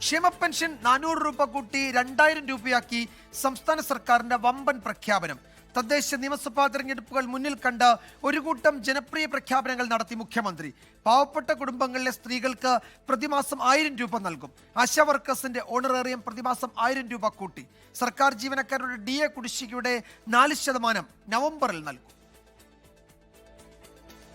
ക്ഷേമ പെൻഷൻ 400 രൂപ കൂട്ടി 2000 രൂപയാക്കി സംസ്ഥാന സർക്കാരിന്റെ വമ്പൻ പ്രഖ്യാപനം. തദ്ദേശ നിയമസഭാ തെരഞ്ഞെടുപ്പുകൾ മുന്നിൽ കണ്ട് ഒരു കൂട്ടം ജനപ്രിയ പ്രഖ്യാപനങ്ങൾ നടത്തി മുഖ്യമന്ത്രി. പാവപ്പെട്ട കുടുംബങ്ങളിലെ സ്ത്രീകൾക്ക് പ്രതിമാസം 1000 രൂപ നൽകും. ആശാ വർക്കേഴ്സിന്റെ ഓണറേറിയം പ്രതിമാസം 1000 രൂപ കൂട്ടി. സർക്കാർ ജീവനക്കാരുടെ DA കുടിശ്ശികയുടെ 4% നവംബറിൽ നൽകും.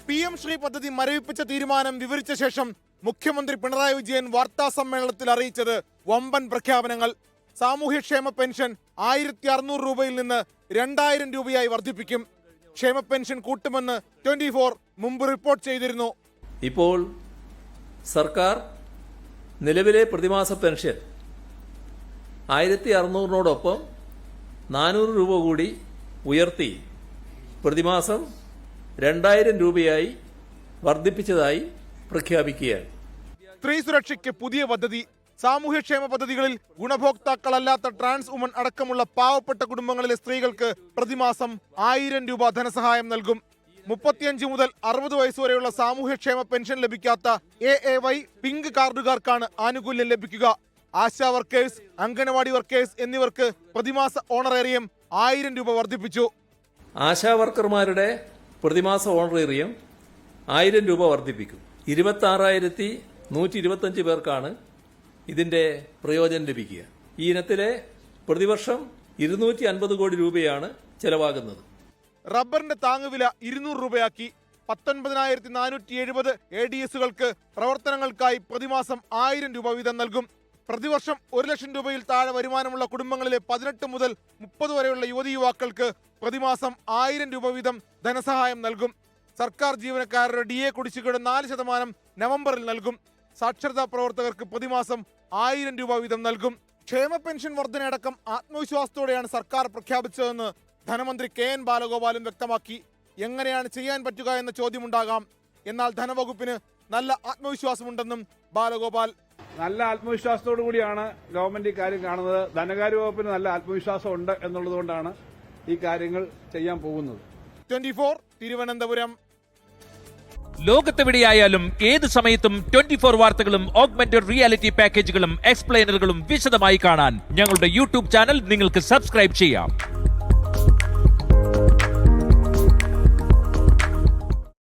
PM ശ്രീ പദ്ധതി മരവിപ്പിച്ച തീരുമാനം വിവരിച്ച ശേഷം മുഖ്യമന്ത്രി പിണറായി വിജയൻ വാർത്താ സമ്മേളനത്തിൽ അറിയിച്ചത് വമ്പൻ പ്രഖ്യാപനങ്ങൾ. സാമൂഹ്യക്ഷേമ പെൻഷൻ 1600 രൂപയിൽ നിന്ന് 2000 രൂപയായി വർദ്ധിപ്പിക്കും. ക്ഷേമ പെൻഷൻ കൂട്ടുമെന്ന് 24 മുമ്പ് റിപ്പോർട്ട് ചെയ്തിരുന്നു. ഇപ്പോൾ സർക്കാർ നിലവിലെ പ്രതിമാസ പെൻഷൻ 1600-നോടൊപ്പം 400 രൂപ കൂടി ഉയർത്തി പ്രതിമാസം 2000 രൂപയായി വർദ്ധിപ്പിച്ചതായി പ്രഖ്യാപിക്കുകയാണ്. സ്ത്രീ സുരക്ഷയ്ക്ക് പുതിയ പദ്ധതി. സാമൂഹ്യക്ഷേമ പദ്ധതികളിൽ ഗുണഭോക്താക്കളല്ലാത്ത ട്രാൻസ് വുമൺ അടക്കമുള്ള പാവപ്പെട്ട കുടുംബങ്ങളിലെ സ്ത്രീകൾക്ക് പ്രതിമാസം 1000 രൂപ ധനസഹായം നൽകും. 35 മുതൽ 60 വയസ്സുവരെയുള്ള സാമൂഹ്യക്ഷേമ പെൻഷൻ ലഭിക്കാത്ത AAY പിങ്ക് കാർഡുകാർക്കാണ് ആനുകൂല്യം ലഭിക്കുക. ആശാ വർക്കേഴ്സ്, അംഗനവാടി വർക്കേഴ്സ് എന്നിവർക്ക് പ്രതിമാസ ഓണറേറിയം 1000 രൂപ വർദ്ധിപ്പിച്ചു. ആശാ വർക്കർമാരുടെ പ്രതിമാസ ഓണറേറിയം 1000 രൂപ വർദ്ധിപ്പിക്കും. 26,125 പേർക്കാണ് ഇതിന്റെ പ്രയോജനം ലഭിക്കുക. ഈ ഇനത്തിലെ പ്രതിവർഷം 250 കോടി രൂപയാണ് ചെലവാകുന്നത്. റബ്ബറിന്റെ താങ്ങുവില 200 രൂപയാക്കി. 19,470 ADSകൾക്ക് പ്രവർത്തനങ്ങൾക്കായി പ്രതിമാസം 1000 രൂപ വീതം നൽകും. പ്രതിവർഷം 1 ലക്ഷം രൂപയിൽ താഴെ വരുമാനമുള്ള കുടുംബങ്ങളിലെ 18 മുതൽ 30 വരെയുള്ള യുവതി യുവാക്കൾക്ക് പ്രതിമാസം 1000 രൂപ വീതം ധനസഹായം നൽകും. സർക്കാർ ജീവനക്കാരുടെ DA കുടിശ്ശികയുടെ 4% നവംബറിൽ നൽകും. സാക്ഷരതാ പ്രവർത്തകർക്ക് പ്രതിമാസം 1000 രൂപ വീതം നൽകും. ക്ഷേമ പെൻഷൻ വർധനയടക്കം ആത്മവിശ്വാസത്തോടെയാണ് സർക്കാർ പ്രഖ്യാപിച്ചതെന്ന് ധനമന്ത്രി KN ബാലഗോപാലും വ്യക്തമാക്കി. എങ്ങനെയാണ് ചെയ്യാൻ പറ്റുക എന്ന ചോദ്യമുണ്ടാകാം. എന്നാൽ ധനവകുപ്പിന് നല്ല ആത്മവിശ്വാസമുണ്ടെന്നും ബാലഗോപാൽ. നല്ല ആത്മവിശ്വാസത്തോടു കൂടിയാണ് ഗവൺമെന്റ് ഈ കാര്യം കാണുന്നത്. ധനകാര്യ വകുപ്പിന് നല്ല ആത്മവിശ്വാസം ഉണ്ട് എന്നുള്ളതുകൊണ്ടാണ് ഈ കാര്യങ്ങൾ ചെയ്യാൻ പോകുന്നത്. 24 തിരുവനന്തപുരം. ലോകത്തെവിടെയായാലും ഏത് സമയത്തും 24 വാർത്തകളും ഓഗ്മെന്റഡ് റിയാലിറ്റി പാക്കേജുകളും എക്സ്പ്ലെയിനറുകളും വിശദമായി കാണാൻ ഞങ്ങളുടെ YouTube ചാനൽ നിങ്ങൾക്ക് സബ്സ്ക്രൈബ് ചെയ്യാം.